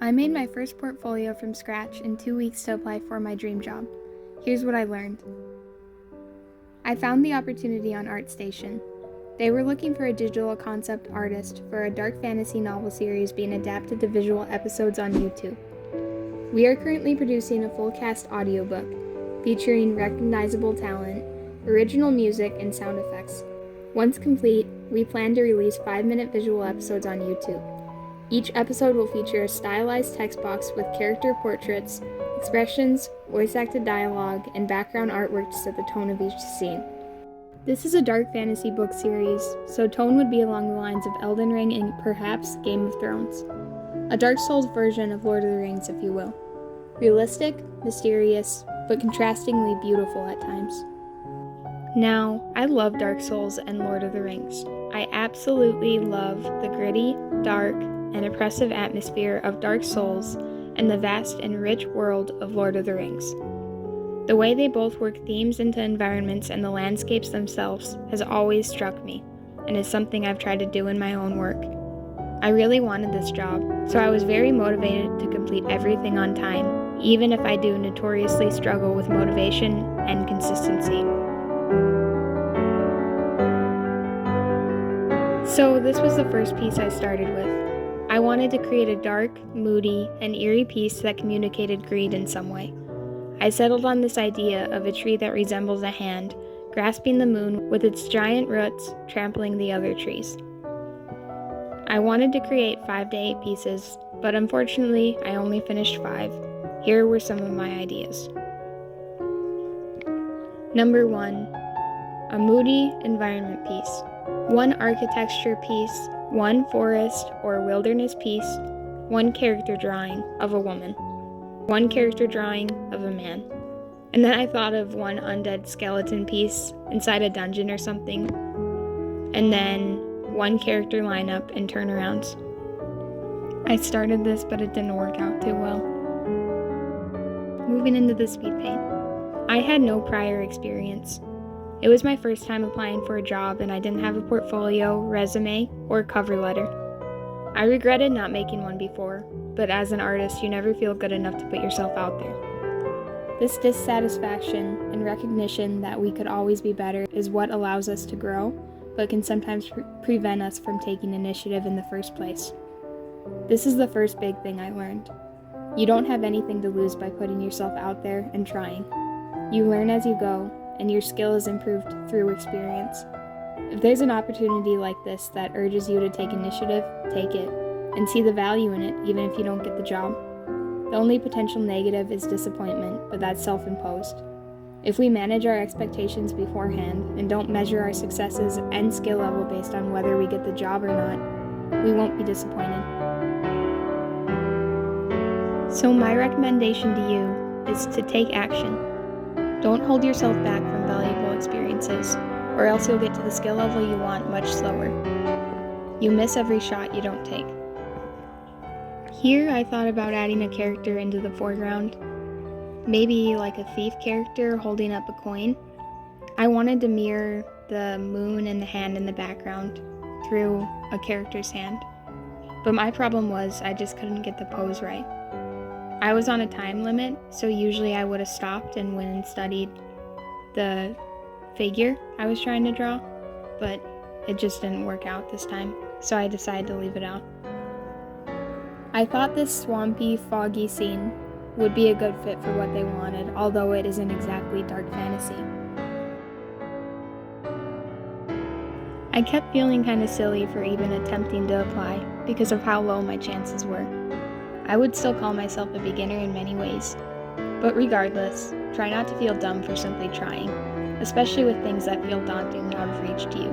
I made my first portfolio from scratch in 2 weeks to apply for my dream job. Here's what I learned. I found the opportunity on ArtStation. They were looking for a digital concept artist for a dark fantasy novel series being adapted to visual episodes on YouTube. We are currently producing a full cast audiobook featuring recognizable talent, original music, and sound effects. Once complete, we plan to release 5-minute visual episodes on YouTube. Each episode will feature a stylized text box with character portraits, expressions, voice-acted dialogue, and background artwork to set the tone of each scene. This is a dark fantasy book series, so tone would be along the lines of Elden Ring and perhaps Game of Thrones. A Dark Souls version of Lord of the Rings, if you will. Realistic, mysterious, but contrastingly beautiful at times. Now, I love Dark Souls and Lord of the Rings. I absolutely love the gritty, dark, and oppressive atmosphere of Dark Souls and the vast and rich world of Lord of the Rings. The way they both work themes into environments and the landscapes themselves has always struck me, and is something I've tried to do in my own work. I really wanted this job, so I was very motivated to complete everything on time, even if I do notoriously struggle with motivation and consistency. So this was the first piece I started with. I wanted to create a dark, moody, and eerie piece that communicated greed in some way. I settled on this idea of a tree that resembles a hand, grasping the moon with its giant roots trampling the other trees. I wanted to create 5 to 8 pieces, but unfortunately I only finished 5. Here were some of my ideas. Number 1. A moody environment piece. 1 architecture piece, 1 forest or wilderness piece, 1 character drawing of a woman, 1 character drawing of a man. And then I thought of 1 undead skeleton piece inside a dungeon or something, and then 1 character lineup and turnarounds. I started this, but it didn't work out too well. Moving into the speed paint. I had no prior experience. It was my first time applying for a job, and I didn't have a portfolio, resume, or cover letter. I regretted not making one before, but as an artist, you never feel good enough to put yourself out there. This dissatisfaction and recognition that we could always be better is what allows us to grow, but can sometimes prevent us from taking initiative in the first place. This is the first big thing I learned. You don't have anything to lose by putting yourself out there and trying. You learn as you go, and your skill is improved through experience. If there's an opportunity like this that urges you to take initiative, take it, and see the value in it even if you don't get the job. The only potential negative is disappointment, but that's self-imposed. If we manage our expectations beforehand and don't measure our successes and skill level based on whether we get the job or not, we won't be disappointed. So my recommendation to you is to take action. Don't hold yourself back from valuable experiences, or else you'll get to the skill level you want much slower. You miss every shot you don't take. Here I thought about adding a character into the foreground, maybe like a thief character holding up a coin. I wanted to mirror the moon and the hand in the background through a character's hand, but my problem was I just couldn't get the pose right. I was on a time limit, so usually I would have stopped and went and studied the figure I was trying to draw, but it just didn't work out this time, so I decided to leave it out. I thought this swampy, foggy scene would be a good fit for what they wanted, although it isn't exactly dark fantasy. I kept feeling kind of silly for even attempting to apply because of how low my chances were. I would still call myself a beginner in many ways, but regardless, try not to feel dumb for simply trying, especially with things that feel daunting and out of reach to you.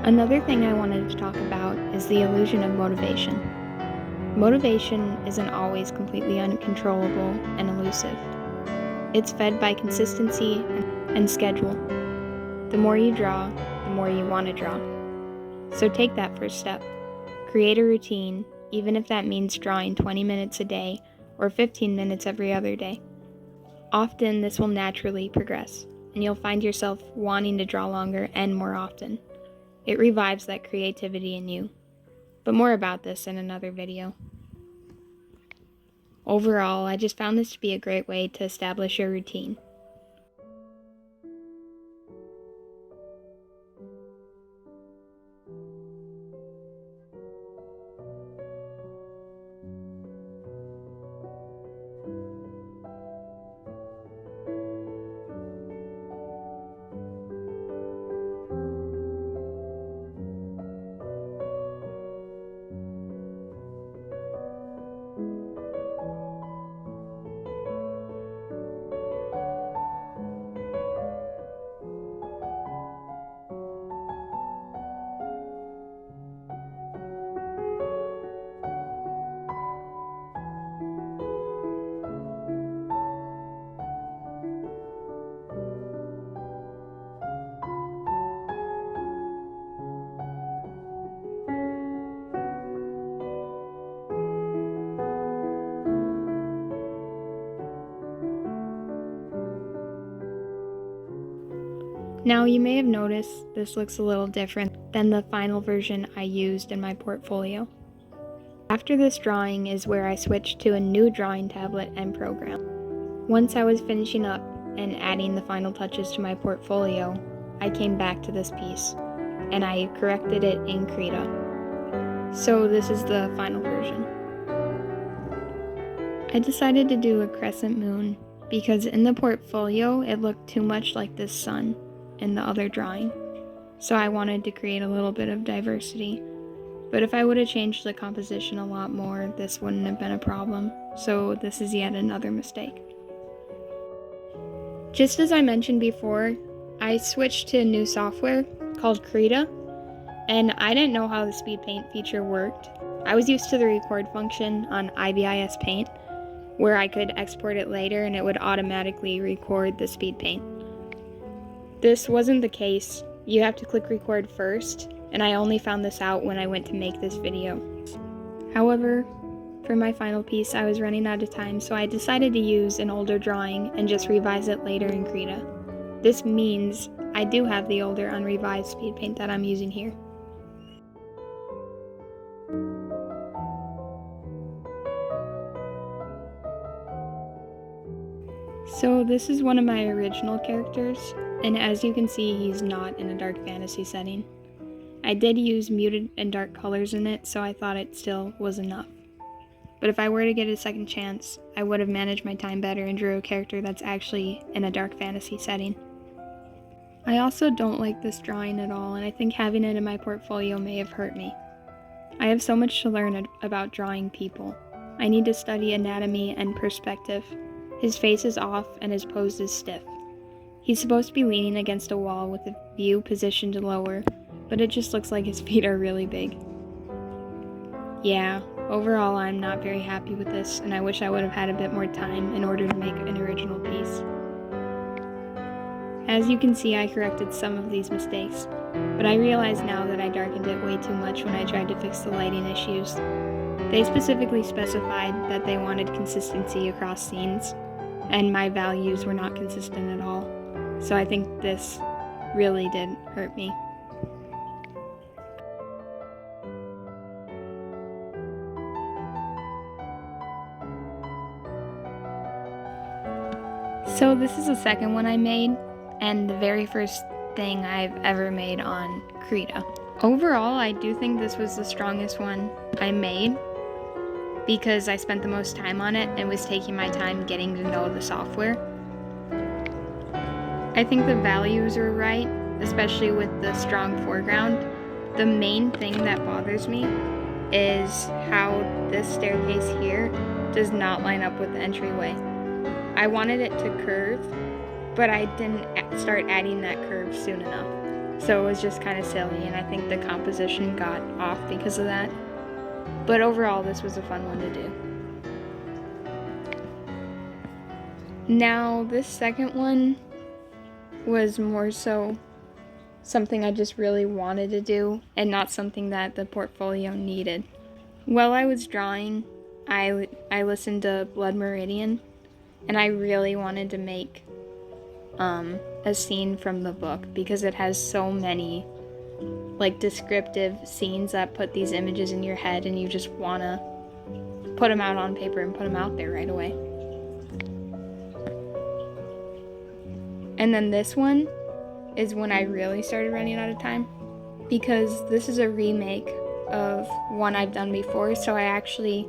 Another thing I wanted to talk about is the illusion of motivation. Motivation isn't always completely uncontrollable and elusive. It's fed by consistency and schedule. The more you draw, the more you want to draw. So take that first step. Create a routine, even if that means drawing 20 minutes a day or 15 minutes every other day. Often this will naturally progress, and you'll find yourself wanting to draw longer and more often. It revives that creativity in you. But more about this in another video. overall, I just found this to be a great way to establish your routine. Now you may have noticed this looks a little different than the final version I used in my portfolio. After this drawing is where I switched to a new drawing tablet and program. Once I was finishing up and adding the final touches to my portfolio, I came back to this piece and I corrected it in Krita. So this is the final version. I decided to do a crescent moon because in the portfolio it looked too much like this sun in the other drawing. So I wanted to create a little bit of diversity. But if I would have changed the composition a lot more, this wouldn't have been a problem. So this is yet another mistake. Just as I mentioned before, I switched to a new software called Krita, and I didn't know how the speed paint feature worked. I was used to the record function on IBIS Paint, where I could export it later and it would automatically record the speed paint. This wasn't the case. You have to click record first, and I only found this out when I went to make this video. However, for my final piece, I was running out of time, so I decided to use an older drawing and just revise it later in Krita. This means I do have the older unrevised speed paint that I'm using here. So this is one of my original characters, and as you can see, he's not in a dark fantasy setting. I did use muted and dark colors in it, so I thought it still was enough. But if I were to get a second chance, I would have managed my time better and drew a character that's actually in a dark fantasy setting. I also don't like this drawing at all, and I think having it in my portfolio may have hurt me. I have so much to learn about drawing people. I need to study anatomy and perspective. His face is off and his pose is stiff. He's supposed to be leaning against a wall with the view positioned lower, but it just looks like his feet are really big. Yeah, overall I'm not very happy with this, and I wish I would have had a bit more time in order to make an original piece. As you can see, I corrected some of these mistakes, but I realize now that I darkened it way too much when I tried to fix the lighting issues. They specifically specified that they wanted consistency across scenes, and my values were not consistent at all, so I think this really did hurt me. So this is the second one I made, and the very first thing I've ever made on Krita. Overall, I do think this was the strongest one I made because I spent the most time on it and was taking my time getting to know the software. I think the values were right, especially with the strong foreground. The main thing that bothers me is how this staircase here does not line up with the entryway. I wanted it to curve, but I didn't start adding that curve soon enough. So it was just kind of silly, and I think the composition got off because of that. But overall, this was a fun one to do. Now, this second one was more so something I just really wanted to do, and not something that the portfolio needed. While I was drawing, I listened to Blood Meridian, and I really wanted to make a scene from the book because it has so many like descriptive scenes that put these images in your head and you just want to put them out on paper and put them out there right away. And then this one is when I really started running out of time, because this is a remake of one I've done before, so I actually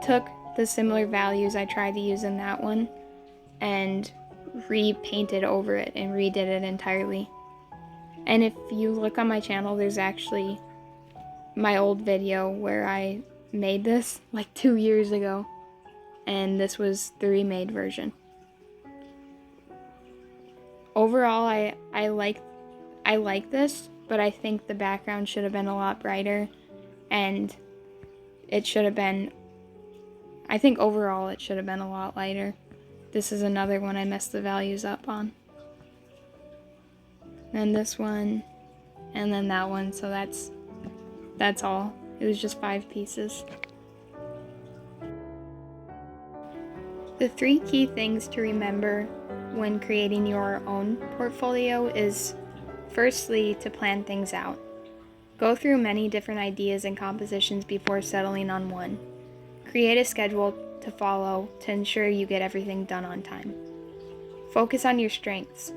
took the similar values I tried to use in that one and repainted over it and redid it entirely. And if you look on my channel, there's actually my old video where I made this like 2 years ago, and this was the remade version. Overall, I like this, but I think the background should have been a lot brighter, and it should have been, I think overall it should have been a lot lighter. This is another one I messed the values up on. Then this one, and then that one, so that's all. It was just 5 pieces. The 3 key things to remember when creating your own portfolio is, firstly, to plan things out. Go through many different ideas and compositions before settling on one. Create a schedule to follow to ensure you get everything done on time. Focus on your strengths.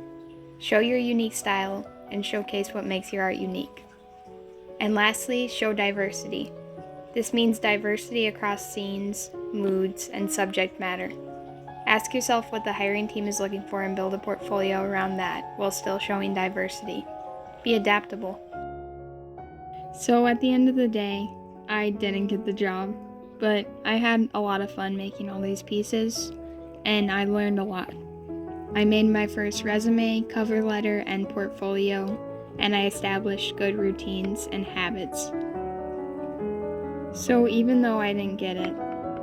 Show your unique style and showcase what makes your art unique. And lastly, show diversity. This means diversity across scenes, moods, and subject matter. Ask yourself what the hiring team is looking for and build a portfolio around that while still showing diversity. Be adaptable. So at the end of the day, I didn't get the job, but I had a lot of fun making all these pieces, and I learned a lot. I made my first resume, cover letter, and portfolio, and I established good routines and habits. So even though I didn't get it,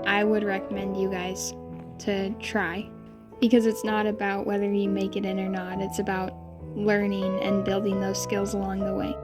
I would recommend you guys to try, because it's not about whether you make it in or not, it's about learning and building those skills along the way.